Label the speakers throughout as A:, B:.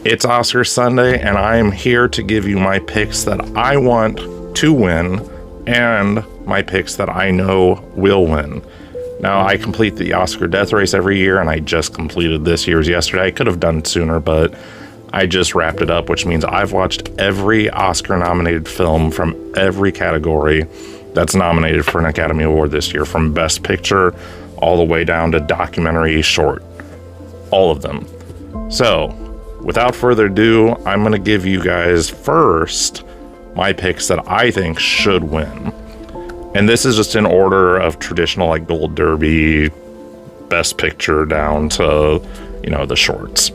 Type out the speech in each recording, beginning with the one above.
A: It's Oscar Sunday, and I am here to give you my picks that I want to win and my picks that I know will win. Now, I complete the Oscar death race every year, and I just completed this year's yesterday. I could have done it sooner, but I just wrapped it up, which means I've watched every Oscar-nominated film from every category that's nominated for an Academy Award this year, from Best Picture all the way down to documentary short. All of them. So, without further ado, I'm going to give you guys first my picks that I think should win. And this is just in order of traditional, like, Gold Derby, Best Picture down to, the shorts.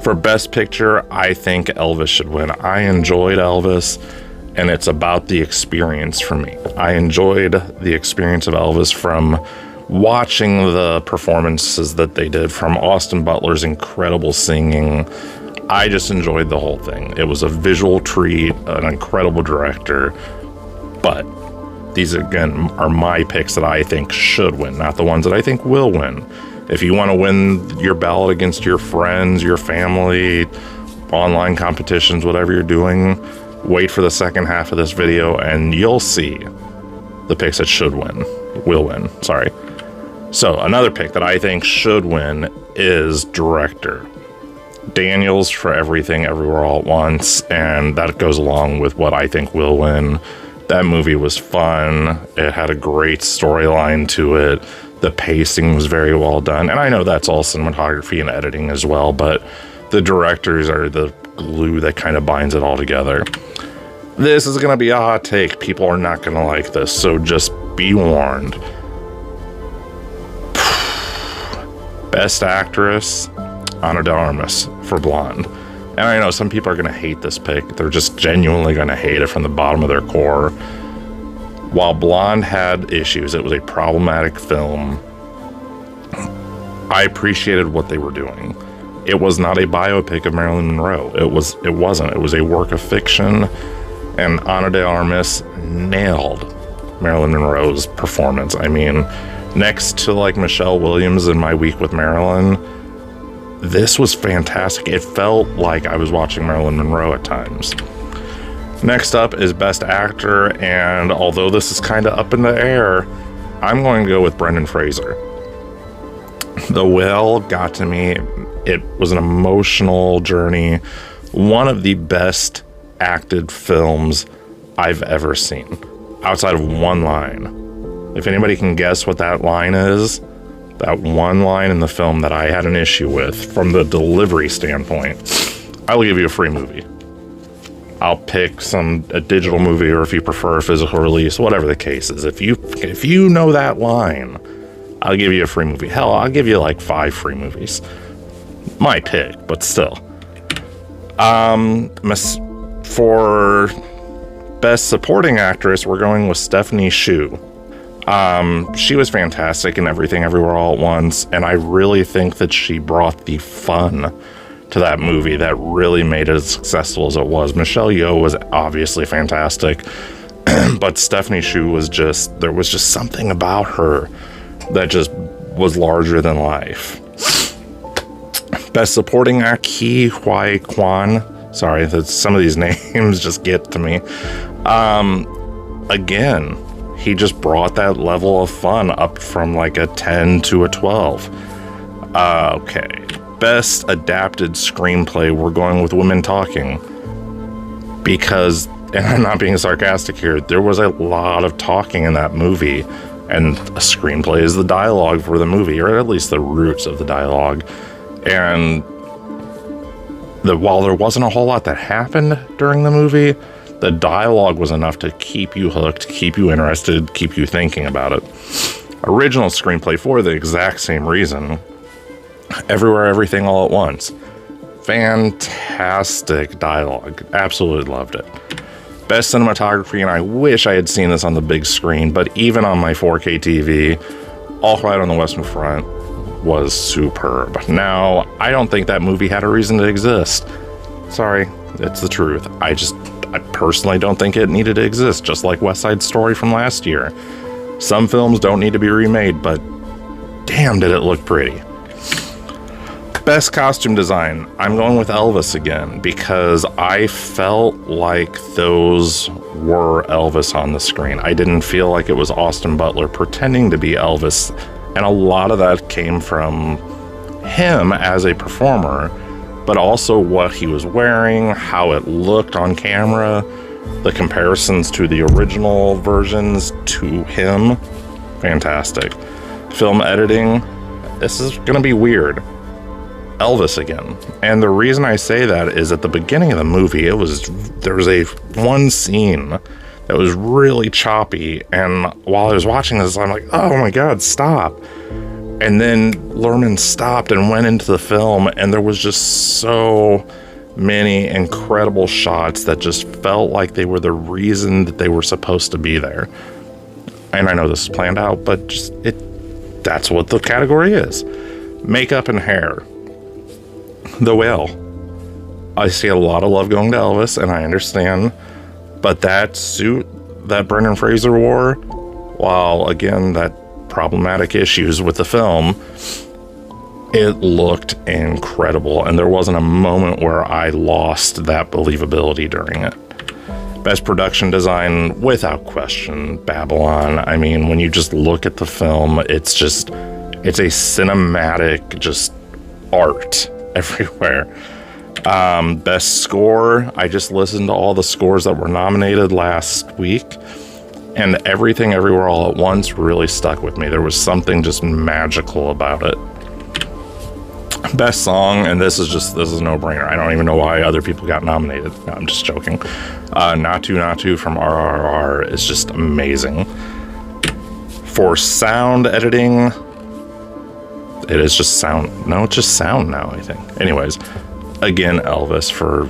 A: For Best Picture, I think Elvis should win. I enjoyed Elvis, and it's about the experience for me. I enjoyed the experience of Elvis from watching the performances that they did, from Austin Butler's incredible singing. I just enjoyed the whole thing. It was a visual treat, an incredible director, but these, again, are my picks that I think should win, not the ones that I think will win. If you want to win your ballot against your friends, your family, online competitions, whatever you're doing, wait for the second half of this video and you'll see the picks that will win. So another pick that I think should win is director. Daniels for Everything Everywhere All at Once, and that goes along with what I think will win. That movie was fun. It had a great storyline to it. The pacing was very well done. And I know that's all cinematography and editing as well, but the directors are the glue that kind of binds it all together. This is going to be a hot take. People are not going to like this, so just be warned. Best Actress, Ana de Armas for Blonde. And I know some people are going to hate this pick. They're just genuinely going to hate it from the bottom of their core. While Blonde had issues, it was a problematic film. I appreciated what they were doing. It was not a biopic of Marilyn Monroe. It wasn't. It was a work of fiction. And Ana de Armas nailed Marilyn Monroe's performance. I mean, next to like Michelle Williams in My Week with Marilyn, this was fantastic. It felt like I was watching Marilyn Monroe at times. Next up is Best Actor, and although this is kind of up in the air, I'm going to go with Brendan Fraser. The Whale got to me. It was an emotional journey. One of the best acted films I've ever seen, outside of one line. If anybody can guess what that line is, that one line in the film that I had an issue with from the delivery standpoint, I will give you a free movie. I'll pick a digital movie, or if you prefer a physical release, whatever the case is. If you know that line, I'll give you a free movie. Hell, I'll give you like 5 free movies. My pick, but still. For Best Supporting Actress, we're going with Stephanie Hsu. She was fantastic in Everything Everywhere All at Once, and I really think that she brought the fun to that movie that really made it as successful as it was. Michelle Yeoh was obviously fantastic, but Stephanie Hsu there was just something about her that just was larger than life. Best Supporting Act, Ke Huy Quan. Sorry, some of these names just get to me. Again, he just brought that level of fun up from like a 10 to a 12. Okay. Best Adapted Screenplay, we're going with Women Talking. Because, and I'm not being sarcastic here, there was a lot of talking in that movie. And a screenplay is the dialogue for the movie, or at least the roots of the dialogue. And while there wasn't a whole lot that happened during the movie, the dialogue was enough to keep you hooked, keep you interested, keep you thinking about it. Original screenplay for the exact same reason. Everywhere, Everything, All at Once. Fantastic dialogue. Absolutely loved it. Best cinematography, and I wish I had seen this on the big screen, but even on my 4K TV, All Quiet on the Western Front was superb. Now, I don't think that movie had a reason to exist. Sorry, it's the truth. I personally don't think it needed to exist, just like West Side Story from last year. Some films don't need to be remade, but damn did it look pretty. Best costume design, I'm going with Elvis again because I felt like those were Elvis on the screen. I didn't feel like it was Austin Butler pretending to be Elvis, and a lot of that came from him as a performer, but also what he was wearing, how it looked on camera, the comparisons to the original versions to him. Fantastic. Film editing, this is gonna be weird. Elvis again. And the reason I say that is at the beginning of the movie, there was one scene that was really choppy, and while I was watching this, I'm like, oh my god, stop. And then Lerman stopped and went into the film, and there was just so many incredible shots that just felt like they were the reason that they were supposed to be there. And I know this is planned out, but that's what the category is. Makeup and hair. The Whale. I see a lot of love going to Elvis, and I understand, but that suit that Brendan Fraser wore, while again that problematic issues with the film, it looked incredible, and there wasn't a moment where I lost that believability during it. Best production design, without question, Babylon. I mean, when you just look at the film, it's a cinematic just art everywhere. Best score, I just listened to all the scores that were nominated last week, and Everything Everywhere All at Once really stuck with me. There was something just magical about it. Best song, and this is a no-brainer. I don't even know why other people got nominated. No, I'm just joking. Natu Natu from RRR is just amazing. For sound editing, it is just sound. No, it's just sound now, I think. Anyways, again, Elvis for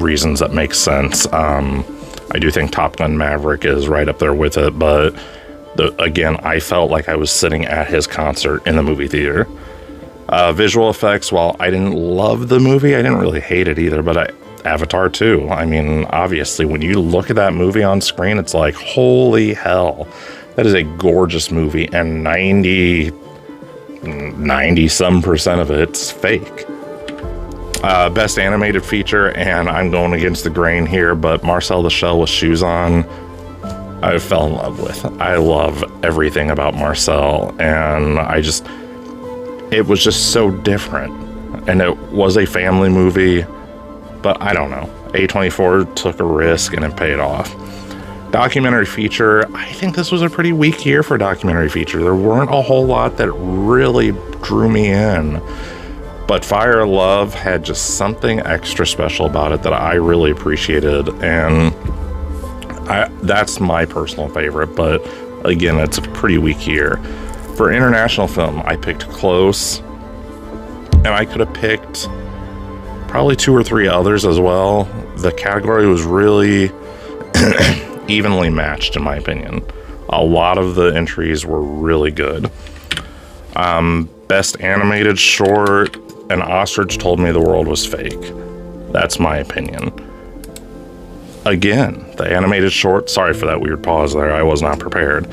A: reasons that make sense. I do think Top Gun Maverick is right up there with it, but again, I felt like I was sitting at his concert in the movie theater. Visual effects, while I didn't love the movie, I didn't really hate it either, but Avatar 2. I mean, obviously, when you look at that movie on screen, it's like, holy hell, that is a gorgeous movie, and 90-some% of it's fake. Best animated feature, and I'm going against the grain here, but Marcel the Shell with Shoes On, I fell in love with. I love everything about Marcel, and it was just so different. And it was a family movie, but I don't know. A24 took a risk and it paid off. Documentary feature, I think this was a pretty weak year for documentary feature. There weren't a whole lot that really drew me in. But Fire of Love had just something extra special about it that I really appreciated. And that's my personal favorite. But again, it's a pretty weak year. For international film, I picked Close. And I could have picked probably 2 or 3 others as well. The category was really evenly matched, in my opinion. A lot of the entries were really good. Best animated short, An Ostrich Told Me the World Was Fake. That's my opinion. Again, the animated short, sorry for that weird pause there, I was not prepared.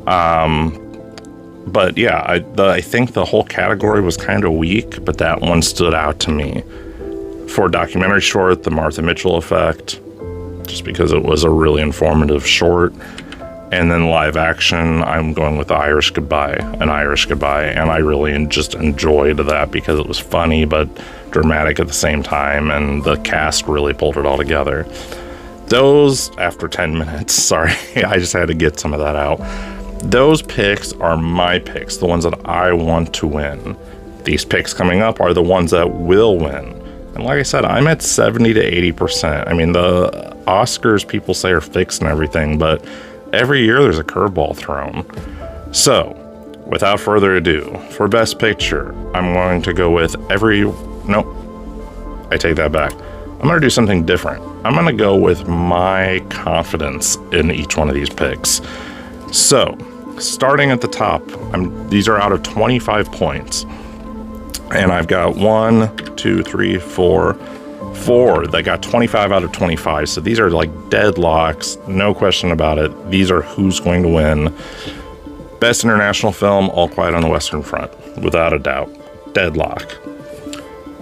A: But yeah, I think the whole category was kind of weak, but that one stood out to me. For documentary short, The Martha Mitchell Effect, just because it was a really informative short. And then live action, I'm going with An Irish Goodbye, and I really just enjoyed that because it was funny but dramatic at the same time, and the cast really pulled it all together. Those, after 10 minutes, sorry, I just had to get some of that out. Those picks are my picks, the ones that I want to win. These picks coming up are the ones that will win. And like I said, I'm at 70 to 80%. I mean, the Oscars people say are fixed and everything, but every year there's a curveball thrown. So, without further ado, for Best Picture, I'm going to go with nope, I take that back. I'm going to do something different. I'm going to go with my confidence in each one of these picks. So, starting at the top, these are out of 25 points. And I've got 4 that got 25 out of 25. So these are like deadlocks, no question about it. These are who's going to win. Best international film, All Quiet on the Western Front, without a doubt. Deadlock.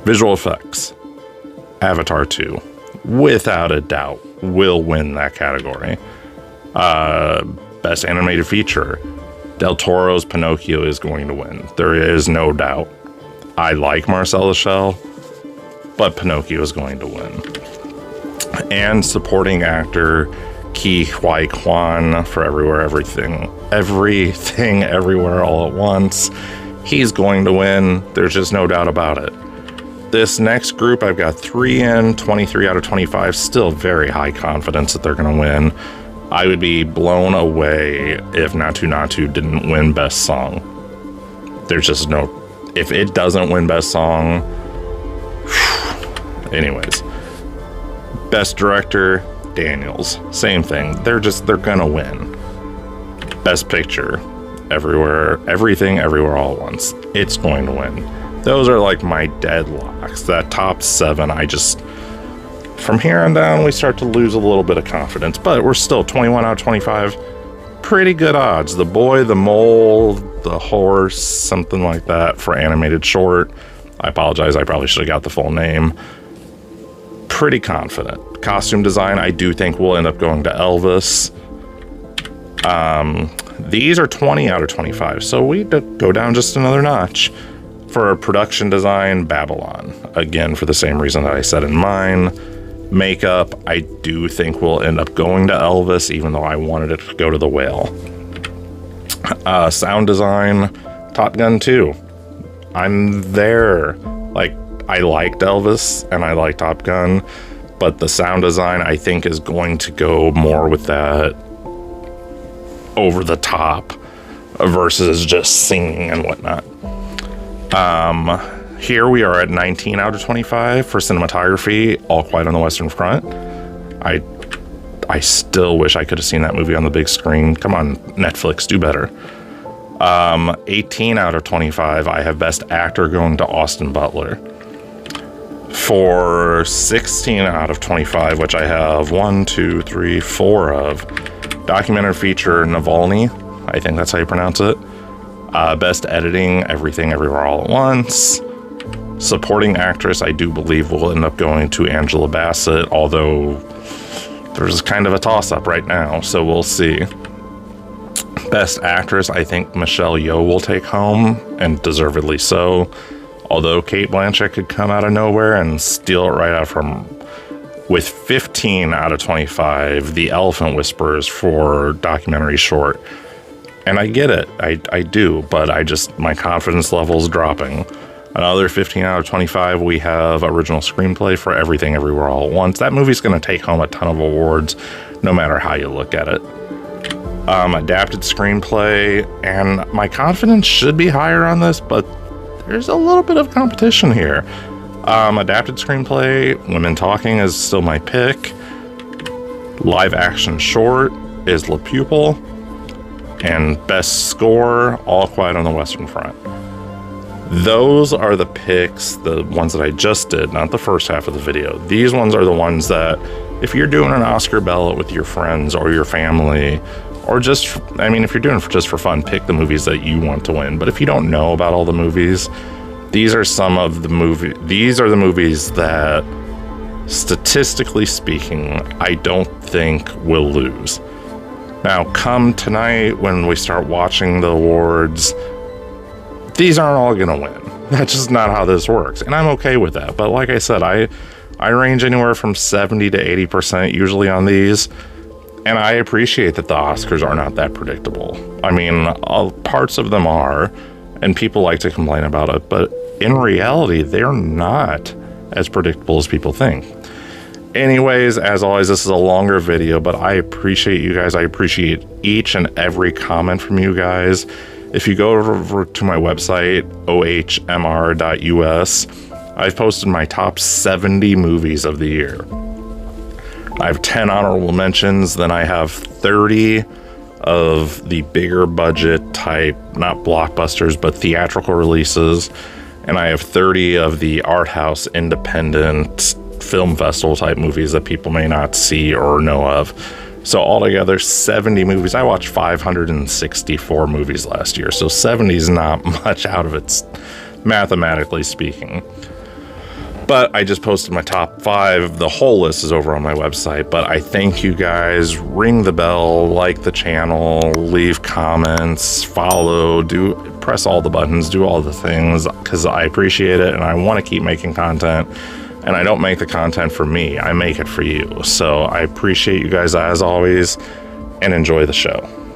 A: Visual effects. Avatar 2, without a doubt, will win that category. Best animated feature. Del Toro's Pinocchio is going to win. There is no doubt. I like Marcel the Shell, but Pinocchio is going to win. And supporting actor Ke Huy Quan for Everywhere, Everything, Everywhere, All at Once. He's going to win. There's just no doubt about it. This next group, I've got 3 in, 23 out of 25. Still very high confidence that they're going to win. I would be blown away if Naatu Naatu didn't win Best Song. There's just no... If it doesn't win Best Song... Anyways. Best Director, Daniels. Same thing. They're gonna win. Best Picture, Everything, Everywhere, All at Once. It's going to win. Those are like my deadlocks. That top 7, from here on down, we start to lose a little bit of confidence, but we're still 21 out of 25. Pretty good odds. The Boy, the Mole, the Horse, something like that for animated short. I apologize. I probably should have got the full name. Pretty confident. Costume design, I do think will end up going to Elvis. These are 20 out of 25, so we go down just another notch. For production design, Babylon. Again, for the same reason that I said in mine. Makeup, I do think will end up going to Elvis, even though I wanted it to go to The Whale. Sound design, Top Gun 2. I'm there. Like, I liked Elvis and I like Top Gun, but the sound design, I think, is going to go more with that over the top versus just singing and whatnot. Here we are at 19 out of 25 for cinematography, All Quiet on the Western Front. I still wish I could have seen that movie on the big screen. Come on, Netflix, do better. 18 out of 25, I have Best Actor going to Austin Butler. For 16 out of 25, which I have 4 of, documentary feature Navalny. I think that's how you pronounce it. Best editing, Everything, Everywhere, All at Once. Supporting actress, I do believe will end up going to Angela Bassett, although there's kind of a toss-up right now, so we'll see. Best actress, I think Michelle Yeoh will take home, and deservedly so. Although Cate Blanchett could come out of nowhere and steal it right out from... With 15 out of 25, The Elephant Whisperers for documentary short. And I get it, I do, but my confidence level is dropping. Another 15 out of 25, we have original screenplay for Everything, Everywhere, All at Once. That movie's going to take home a ton of awards, no matter how you look at it. Adapted screenplay, and my confidence should be higher on this, but there's a little bit of competition here. Adapted screenplay, Women Talking is still my pick. Live action short is La Pupil. And best score, All Quiet on the Western Front. Those are the picks, the ones that I just did, not the first half of the video. These ones are the ones that, if you're doing an Oscar ballot with your friends or your family, or just, if you're doing it just for fun, pick the movies that you want to win. But if you don't know about all the movies, these are the movies that, statistically speaking, I don't think will lose. Now, come tonight when we start watching the awards, these aren't all going to win. That's just not how this works. And I'm okay with that. But like I said, I range anywhere from 70 to 80% usually on these. And I appreciate that the Oscars are not that predictable. Parts of them are, and people like to complain about it. But in reality, they're not as predictable as people think. Anyways, as always, this is a longer video, but I appreciate you guys. I appreciate each and every comment from you guys. If you go over to my website, ohmr.us, I've posted my top 70 movies of the year. I have 10 honorable mentions, then I have 30 of the bigger budget type, not blockbusters, but theatrical releases, and I have 30 of the art house independent film festival type movies that people may not see or know of. So altogether, 70 movies. I watched 564 movies last year, so 70 is not much out of it, mathematically speaking. But I just posted my top 5. The whole list is over on my website. But I thank you guys. Ring the bell, like the channel, leave comments, follow, press all the buttons, do all the things, because I appreciate it and I want to keep making content. And I don't make the content for me. I make it for you. So I appreciate you guys as always, and enjoy the show.